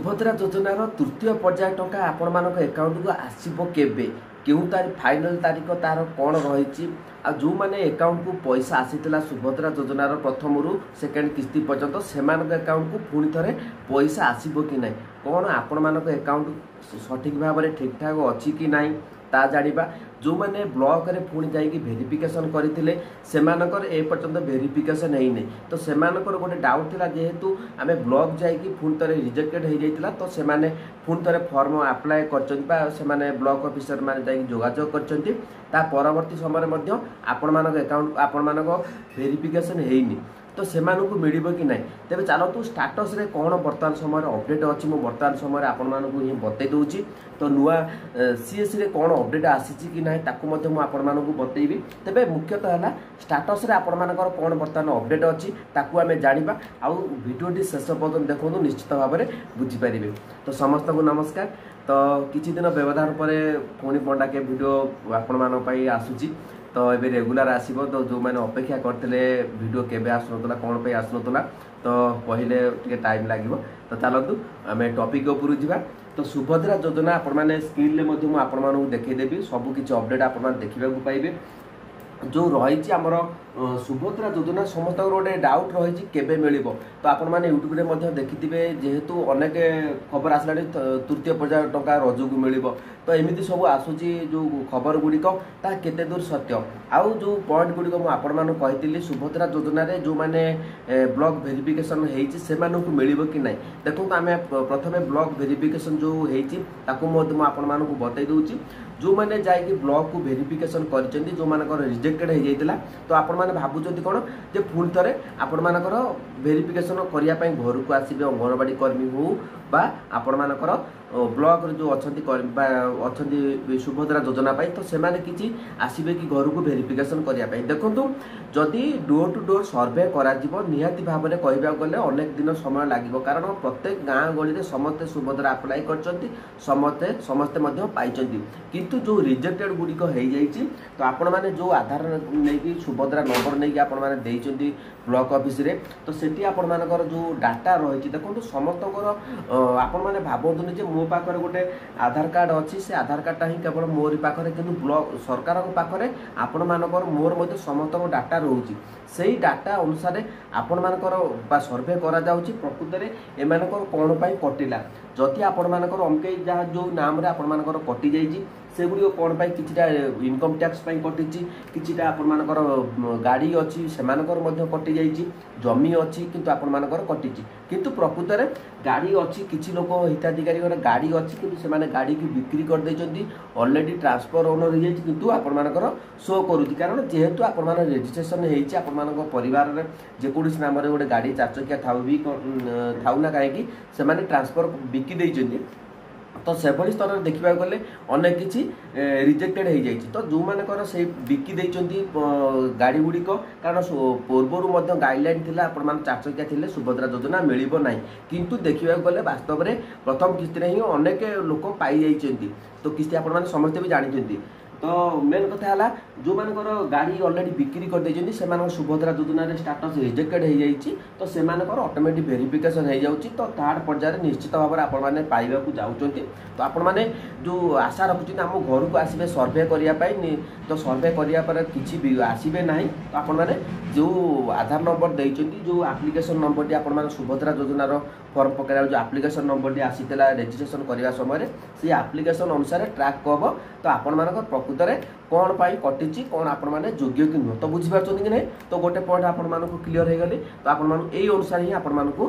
सुभद्रा योजनार तृतीय पर्याय टंका आपण मान एकाउंट को आसब केबे केउ फाइनल तारीख तार कौन रही आ जो मैंने अकाउंट को पैसा आसीला सुभद्रा योजनार प्रथम रु सेकेंड किस्ती पर्यंत से अकाउंट को पुणी थे पैसा आसब कि ना कौन आपण मान अकाउंट सठिक भाव में ठीक ठाक अच्छी कि ना ता जानिबा जो मैंने ब्लॉक रे पुणी जाइए भेरिफिकेशन करते से पर्यंत भेरिफिकेशन है नहीं तो से गोटे डाउट था जेहेतु आम ब्लॉक जाइए पुणी थे रिजेक्टेड हो जाता तो से पुणी थे फॉर्म अप्लाई कर ब्लॉक ऑफिसर मैंने जोगाजोग कर परवर्ती समय आपण मान अकाउंट आपण मान भेरिफिकेशन है तो से मिल कि ना तेज चलतु स्टाटस रे कौन बर्तमान समय अपडेट अच्छी मुझे बर्तमान समय आपण मानक ही बतई दूसरी तो नुआ सीएससी रे कौन अपडेट आसी कि ना मुझे मुझे बतईबी तेरे मुख्यतः है स्टाटस रे आपण मानकर कौन बर्तमान अपडेट अच्छी आम जाना आउ भिडियोटी शेष पर्यटन देखो निश्चित भाव में बुझीपारे। तो समस्त को नमस्कार। तो किछि दिन व्यवधान पर पुणी पंडा के वीडियो आपण मानी आसूची तो ये रेगुलर आसो तो जो मैंने अपेक्षा करते वीडियो केबे आसुना कौन पे आसुना तो कहले टे टाइम लगे तो चलतु आम टॉपिक उपर जा। तो सुभद्रा योजना आपण स्क्रीन आपको देखईदेवी सबकि अपडेट आप देखा पाइबे जो रही आमर सुभद्रा योजना समस्त गोटे डाउट रही केबे मिल तो आपण मैंने यूट्यूब रे देखिथे जेहेतु अनेक खबर आसला तृतीय पर्याय टंका रज को मिल तो एमती सब आसूची जो खबर गुड़िक केते दूर सत्य आउ जो पॉइंट गुड़िक मुझे सुभद्रा योजना रे जो मैंने ब्लॉक वेरिफिकेशन हो मिल कि ना देखो आम प्रथम ब्लॉक वेरिफिकेशन जो होती बतई दूसरी जो मैंने जाइए ब्लॉक को वेरिफिकेशन कर जो मानकर रिजेक्टेड हो जाता तो आपण मैंने भावुं कौन जे पुणी थे आपण मानकर वेरिफिकेशन करने घर को आसबे अंगनवाड़ी कर्मी हो बा आपण मानकर ब्लॉक जो अच्छा सुभद्रा योजना तो से किसी आसबे कि घर को वेरिफिकेशन करने देखूँ जदि डोर टू डोर सर्वे करा निहाती भाव में कहवा गले अनेक दिन समय लगे कारण प्रत्येक गाँ गली समस्ते सुभद्रा अप्लाई कर समस्ते पाई किंतु जो रिजेक्टेड गुड़िक हो जाइए तो आपण मैंने जो आधार नहीं सुभद्रा नंबर नहीं आपण मैंने देइचंती ब्लॉक ऑफिस रे तो सेठी आपण मानकर जो डाटा रही देखो समस्त आपण मैंने भावतुनि जे मो पाखरे गोटे आधार कार्ड अच्छी से आधार कार्डटा ही केवल मोरी पाखरे किंतु ब्लॉक सरकार पाखरे आपण मानकर मोर मध्य समस्त डाटा रोची से डाटा अनुसार आपण मानकर सर्वे करा जाउची प्रकृत रे एमानकर कोन पई कटिला जति आपण मानकर अमके जहाँ जो नाम रे आपण मानकर कटि जाइची से गुड़ी कौन पाई किछिटा इनकम टैक्स कटि किछिटा आपण मानकर गाड़ी अच्छी से कटि जाइची जमी अच्छी किंतु आपण मानकर कटि किंतु प्रकृत रे गाड़ी अच्छी किछि लोक हिताधिकारी गाड़ी अच्छी किंतु से माने गाड़ी की बिक्री कर देचंती ऑलरेडी ट्रांसफर ओनर हो जाइची किंतु आपण मानकर शो करूची कारण जेहेतु आपण मान रजिस्ट्रेशन हेइची आपण मानक परिवार रे जे कोडिस नाम रे गोटे गाड़ी चार चकिया थाउ भी थाउ ना काहे से माने ट्रांसफर बिकी देइचंती तो से स्तर में देखा गले अनेक किसी रिजेक्टेड हो जाइए तो जो मानकर से बिकी देइचंती गाड़ी गुड़िक कारण पूर्वर गाइडलाइन थी आप चार चकिया थे सुभद्रा योजना मिल ना किंतु देखा गले वास्तव में प्रथम किस्ती ही अनेक लोक पाई जाइए तो किस्ती आप समस्ते भी जानते तो मेन कथा है जो मानकर गाड़ी ऑलरेडी बिक्री कर देइचंती से सुभद्रा योजना रे स्टाटस रिजेक्टेड हो जाइए तो से ऑटोमेटिक वेरिफिकेशन हो जाउची तो थर्ड पर्यायर निश्चित भाव में आपण माने पाइबा को जाउचंती तो आपण माने जो आशा रखुछन हम घर को आसबे सर्वे करिया तो सर्वे करिया पर किछि भी आसबे नाही तो आपण माने जो आधार नंबर देइचंती जो एप्लिकेशन नंबर टी आपण माने सुभद्रा योजना रो फॉर्म पकड़ा जो एप्लिकेशन नंबर टी आसीतला रजिस्ट्रेशन करबा समय से एप्लिकेशन अनुसार ट्रैक कहबो तो आपण मानकर प्रकृत रे कौन पाई कटिची कौन आपण माने योग्य कि नुह तो बुझी पारछन कि नहीं तो गोटे पॉइंट आपण मानकु क्लियर हो गली तो आपण मानकु एई अनुसार ही आपण मानकु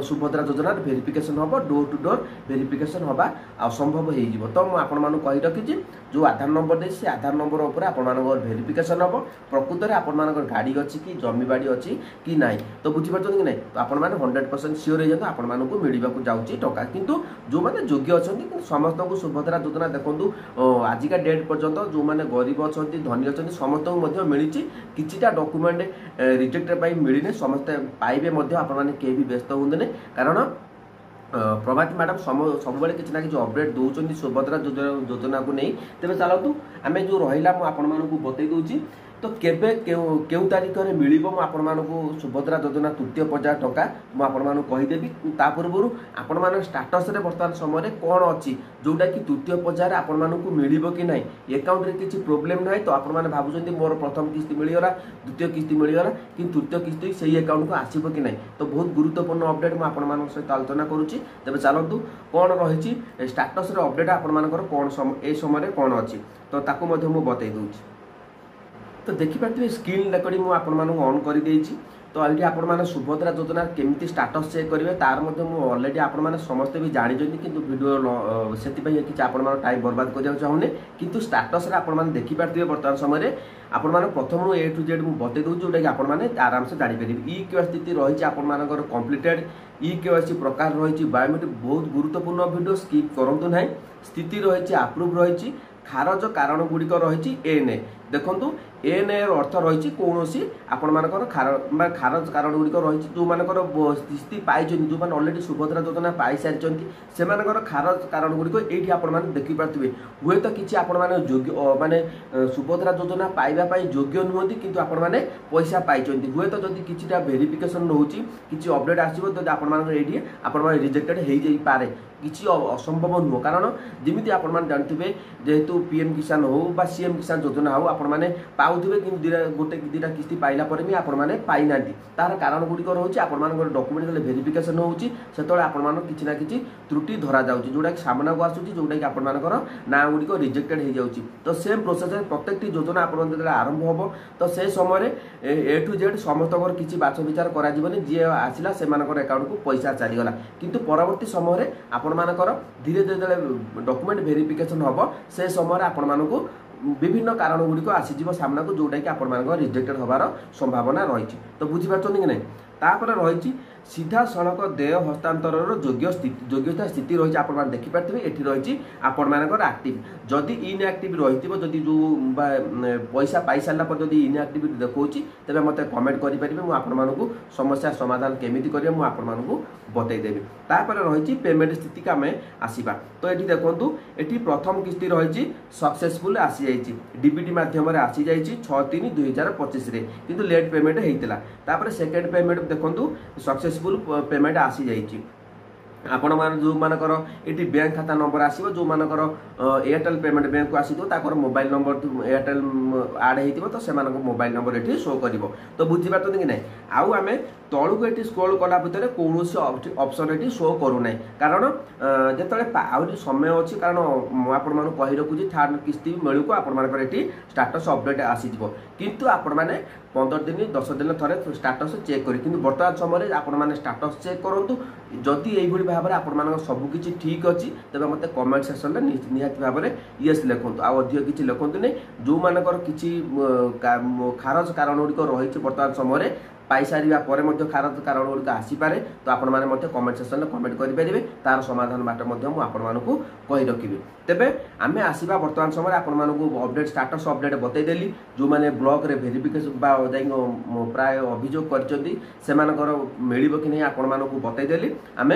सुभद्रा योजना वेरिफिकेशन होबो डोर टू डोर वेरिफिकेशन होबा असंभव हो जिवो तो मु आपण मानकु कहि रखिची जो आधार नंबर दे से आधार नंबर ऊपर आपण मानकर वेरिफिकेशन होबो प्रकृत रे आपण मानकर गाड़ी अछि कि जमी बाड़ी अछि कि नाही तो बुझी पारछन कि नहीं तो आपण माने 100% श्योर हो जातो आपण मानकु मिलिबा को जाउची टका किंतु जो माने योग्य अछंती कि समस्त को सुभद्रा योजना देखंतु आजिका डेट पर्यंत जो माने गरीब अच्छा धनी अच्छा समस्त को मिली किछिटा डॉक्यूमेंट रिजेक्ट मिलने समस्ते पाइबे आपने भी व्यस्त हूँ कारण प्रभाती मैडम सब किसी ना कि अपडेट दौरान सुभद्रा योजना को नहीं तेज चलतु आम जो रहा मुझे बतई दूसरी तो केबे केउ तारीख में मिल सुभद्रा योजना तृतीय पर्याय टंका मुझे कहीदेवी ता पूर्व आपण मान स्टाटस बर्तमान समय कौन अच्छी जोटा कि तृतीय पर्यायर आपण मानक मिल कि ना एकाउंट में किसी प्रोब्लेम ना तो आपने भावुं मोर प्रथम किस्ती मिलगला द्वितीय किस्ती मिलगला कि तृतीय किस्ती से अकाउंट को आसब कि ना तो बहुत गुरुत्वपूर्ण अपडेट मुझे सहित आलोचना करुँची तेज चलतु कौन रही स्टाटस अपडेट आपर कौन ए समय कौन अच्छी तो ताकू मुझे बतई दूची तो देखिपे स्क्रीन रेकर्डिंग मुझे ऑन कर देती तो ये आपने सुभद्रा योजना केमी स्टाटस चेक करेंगे तार अलरेडी आपने समस्ते भी जानते कि वीडियो से किसी आप टाइम बर्बाद करने चाहूनी कि स्टाटस आपने देखिपारे बर्तमान समय आपने प्रथम ए टू जेड मुझे बतई दूँ जोटा कि आपने आराम से जानीपर ई के स्थिति रही आपर कम्प्लीटेड ई के प्रकार रही बायोमेट्रिक बहुत गुरुत्वपूर्ण वीडियो स्किप करूँ ना स्थिति रही अप्रूव रही खारज कारण गुड़िक रही एएनए देखु एएनए अर्थ रही कौन आपर खारज कारण गुड़िक रही जो मानकर स्थिति पाई जो मैंने अलरेडी सुभद्रा योजना पाई सारी से खारज कारण गुड़िक ये आपने देखिपे हुए तो किसी आपण माने सुभद्रा योजना पाइबापी योग्य नुहति कि आपने पैसा पाई हुए तो जब किसी वेरिफिकेशन रोचे किसी अपडेट आसो तो आप रिजेक्टेड हो पारे किसी असंभव नुह कारण जमी आप जानते जेहेतु पीएम किसान हो बा सीएम किसान योजना हो आपने पाऊे कि गोटे दुटा किस्ती पाइला भी आपने पाई ना तार कारण गुड़िक रोचे आप डॉक्यूमेंट वेरिफिकेशन होती किसी ना कि त्रुटि धरा जाऊँगी जोटा कि सामना को आसूँ जोटा कि आपर ना गुड़िक रिजेक्टेड हो जाऊँगी तो सेम प्रोसेस प्रत्येक योजना आप आरंभ हम तो से समय ए टू जेड समस्त किसी बाछ विचार कर जी आसला से अकाउंट को पैसा चलीगला किंतु परवर्ती समय आपणमानकर धीरे धीरे डॉक्यूमेंट वेरिफिकेशन हम से समय आपण मानक विभिन्न कारण गुड़िक आसीज सामना को जोटा कि आपण रिजेक्टेड होबार संभावना रही तो बुझीपार कि नहीं तापर रही सीधा सड़क देय हस्तांतर योग्यता स्थिति रही आप देखिपारे ये रही आपर आक्टिव जदि इनएक्टिव रही जो पैसा पाई सारा पर जब इनएक्टिव देखा तेज मत कमेंट करेंगे मुझे समस्या समाधान केमी करेंगे मुझे बतईदेवी तापर रही पेमेंट स्थिति का आम आसवा तो ये देखूँ ये प्रथम किस्ती रही सक्सेसफुल आसी जाइए डीबीटी मध्यम आसी जाइए 6/3/2025 किंतु लेट पेमेंट होता सेकेंड पेमेंट देखूँ सक्सेसफुल पेमेंट आसी जाइए आपण मान जो मानकर ये बैंक खाता नंबर आसो जो मानकर एयरटेल पेमेंट बैंक को आसो मोबाइल नंबर एयरटेल आड हो तो से मोबाइल नंबर ये शो कर तो बुझीपार कि ना आउ आम तलू ये स्क्रोल कला भितर कौन ऑप्शन ये शो करूना कारण जिते आहरी समय अच्छी कारण मुझे कही रखुच्छी थर्ड किस्ती मेलू को आपर स्टाटस अपडेट आसीज किंतु आपण मैंने 15 दिन 10 दिन थे स्टाटस चेक करें कि बर्तमान समय आपने स्टाटस चेक करूँ जदि यही भाव में आप सबकि ठीक अच्छी तेज मत कमेंट सेक्शन में निहत भाव में येस लिखुँ अधिक किसी लिखुँ नहीं जो मानकर किसी खारज कारण गुड़िक रही बर्तमान समय पाई सारा पर खारज कारण गुड़िक आसीपे तो आपने कमेंट सेक्शन में कमेंट करेंगे तार समाधान बाट आपको कही रखी तेबे आम आसवा बर्तमान समय आपको अपडेट स्टाटस अपडेट बतईदेली जो मैंने ब्लॉक रे वेरिफिकेशन प्राय अभियोग कर मिल कि नहीं आपको बतईदेली आम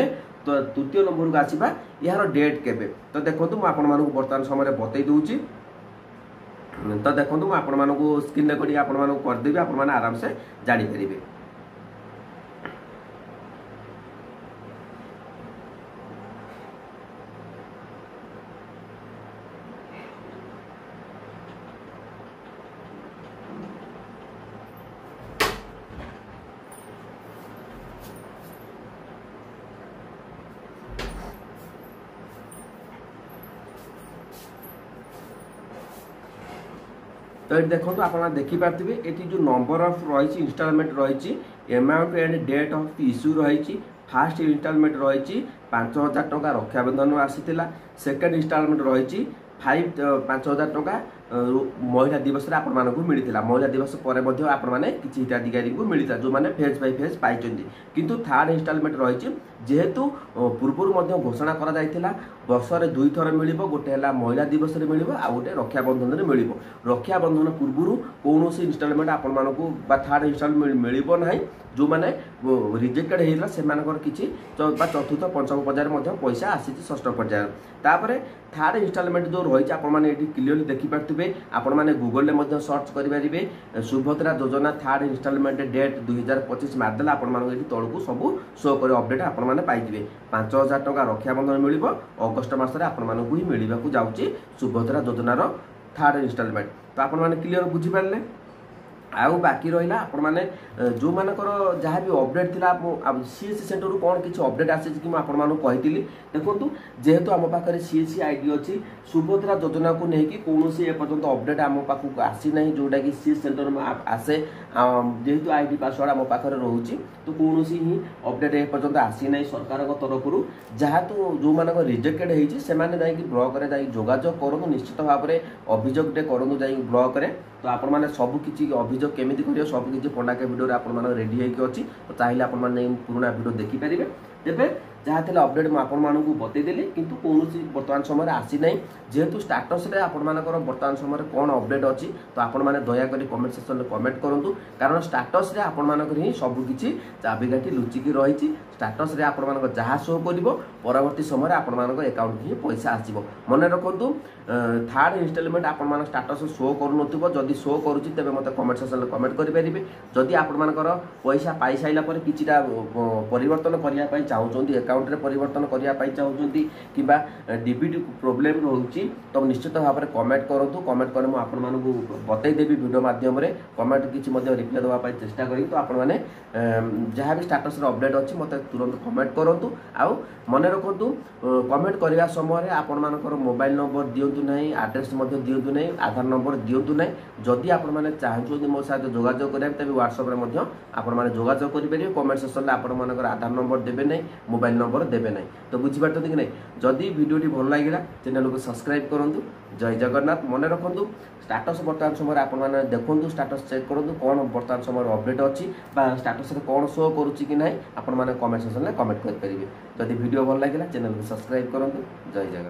तो तृतीय नंबर को आसवा यार डेट केबे तो देखो मुझे बर्तमान समय बतई दूची तो देखो मुझे आपको स्क्रीन रेकर्डिंग आपको करदेवी आप आराम से जानीपर तो ये देखो आप देखिपारे ये जो नंबर ऑफ रही इंस्टॉलमेंट रही amount and date of issue रही फास्ट इंस्टॉलमेंट रही 5,000 टंका रक्षाबंधन आसीला सेकेंड इंस्टॉलमेंट रही 5,000 टंका महिला दिवस आपको मिलता महिला दिवस पर आपने किसी हिताधिकारी को मिलता जो मैंने फेज बाय फेज पाई किंतु थर्ड इंस्टॉलमेंट रही जेहेतु पूर्व घोषणा करा जायतिला वर्षरे 2 थर मिलिबो गोटे हला महिला दिवस रे मिलिबो आ गोटे रक्षा बंधन रे मिलिबो रक्षा बंधन पूर्व कौनसी इंस्टॉलमेंट आपण मानकू बा थर्ड इंस्टॉलमेंट मिलिबो नाही जो माने रिजेक्टेड हेला से मानकर किछि चतुर्थ पंचम पर्यायर मध्ये पैसा आसीछि षष्ठ पर्यायर तापरे थर्ड इंस्टॉलमेंट जो रही आपण माने एठी क्लियरली देखि पारथिबे आपण माने गूगल ले मध्ये सर्च करि परिबे सुभद्रा योजना थर्ड इंस्टॉलमेंट डेट 2025 मारदेला आपण माने एठी तळकू सब शो करे अपडेट आपण माने पाइजिबे 5000 टका रक्षा बंधन मिलिबो अगस्त मास रे आपण मानकू ही मिलिबा को जाउची सुभद्रा योजनार थर्ड इंस्टॉलमेंट तो आपण माने क्लियर बुझी पारले आउ बाकी रहा आपण मैंने जो मानकर जहाँ भी अपडेट थिला सीएससी सेंटर रू कौन किसी अपडेट आसी कि कही देखो जेहेतु आम पाखे सीएससी आईडी अच्छी सुभद्रा योजना को लेकिन कौन से एपर्तंत अपडेट आम पाखक आसी ना जोटा कि सीएस सेंटर में आसे जेहेतु आईडी पासवर्ड आम पाखे रोचे तो कौन ही अपडेट एपर्तंत आसी ना सरकार तरफ जहाँ तो जो मान रिजेक्टेड होती से ब्लॉक जोगाजोग करूँ निश्चित भाव में अभियोगटे करूँ जा ब्लॉक में तो आपण मैंने सबकि अभियोग केमी कर सबकि पंडाके भिडियो आप रेडी होगी तो चाहिए आपने पुराना भिडियो देखिपारे तेरे जहाँ थे अपडेट मुझे बतईदेली किंतु कौन बर्तमान समय आसी ना जेहेतु स्टाटस आपर बर्तमान समय कौन अपडेट अच्छी तो आपण मैंने दयाकोरी कमेंट सेक्शन में कमेंट करूँ कारण स्टाटस आपर ही सबकि चाबिकाठी लुचिकी रही स्टाटस जहाँ शो कर परवर्ती समय आपण अकाउंट ही पैसा आसो मन रखु थर्ड इंस्टॉलमेंट आपण स्टाटस शो करूँ जदि शो करुच्ची तेज मतलब कमेंट सेक्शन में कमेंट करेंगे जदि आपर पैसा पाई सारा पर किसीटा परिवर्तन करने चाहते अकाउंट रे परिवर्तन करने चाहते कि डीबीटी प्रोब्लेम रोचे तो निश्चित भाव में कमेंट करूँ कमेंट कर मुझे बतईदेवी वीडियो मध्यम कमेंट किसी रिप्लाई देवाई चेष्टा करी तो आपण मैंने जहाँ भी स्टाटस अपडेट अच्छी मत तुरंत कमेंट करूँ आउ मन रखु कमेंट करने समय आपण मानकर मोबाइल नंबर दिंतु ना आड्रेस दिंतु ना आधार नंबर दिंतु ना जदि आपण मैंने चाहते मो सहित जोगाजोग करें तेज व्हाट्सएप में आपने जोगाजोग करेंगे कमेंट सेक्शन में आपण मानकर आधार नंबर देवे ना मोबाइल नंबर देवे ना तो बुझीपार कि नहीं जदि वीडियोटी भल लगे चैनल को सब्सक्राइब करूँ जय जगन्नाथ मन रखु स्टाटस बर्तमान समय आपने देखूँ स्टाटस चेक करूँ कौन बर्तमान समय अपडेट अच्छी स्टाटस कौन शो करुच्ची कि ना आपण मैंने कमेंट सेक्शन में कमेंट करेंगे जदि वीडियो भल लगे चैनल को सब्सक्राइब करूँ जय जगन्नाथ।